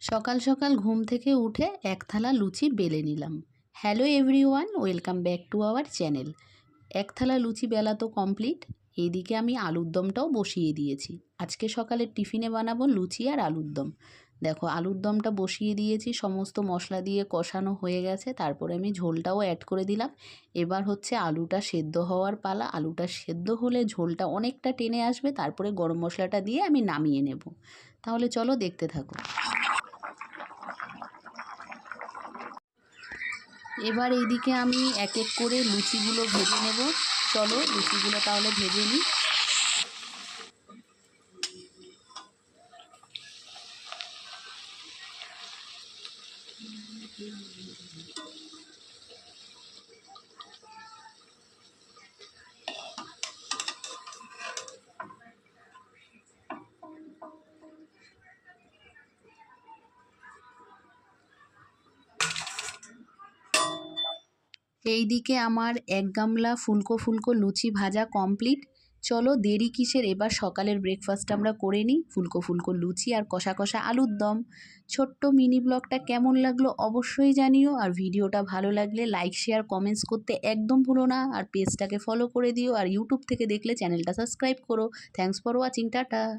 সকাল সকাল ঘুম থেকে উঠে এক থালা লুচি বেলে নিলাম। Hello everyone, welcome back to our channel. এক থালা লুচি বেলা তো কমপ্লিট। এইদিকে আমি আলুর দমটাও বসিয়ে দিয়েছি। আজকে সকালে টিফিনে বানাবো লুচি আর আলুর দম। দেখো আলুর দমটা বসিয়ে দিয়েছি, সমস্ত মশলা দিয়ে কষানো হয়ে গেছে। তারপরে আমি ঝোলটাও অ্যাড করে দিলাম। এবার হচ্ছে আলুটা সেদ্ধ হওয়ার পালা। আলুটা সেদ্ধ হলে ঝোলটা অনেকটা টেনে আসবে, তারপরে গরম মশলাটা দিয়ে আমি নামিয়ে নেব। তাহলে চলো দেখতে থাকো। এবার এইদিকে আমি এক এক করে লুচিগুলো ভেজে নেব। চলো লুচিগুলো তাহলে ভেজে নিই। এইদিকে আমার এক গামলা ফুলকো ফুলকো লুচি ভাজা কমপ্লিট। চলো দেরি কিসের, এবার সকালের ব্রেকফাস্ট আমরা করে নিই। ফুলকো ফুলকো লুচি আর কষা কষা আলুর দম। ছোট্ট মিনি ব্লগটা কেমন লাগলো অবশ্যই জানিও। আর ভিডিওটা ভালো লাগলে লাইক শেয়ার কমেন্টস করতে একদম ভুলো না। আর পেজটাকে ফলো করে দিও। আর ইউটিউব থেকে দেখলে চ্যানেলটা সাবস্ক্রাইব করো। Thanks for watching, tata.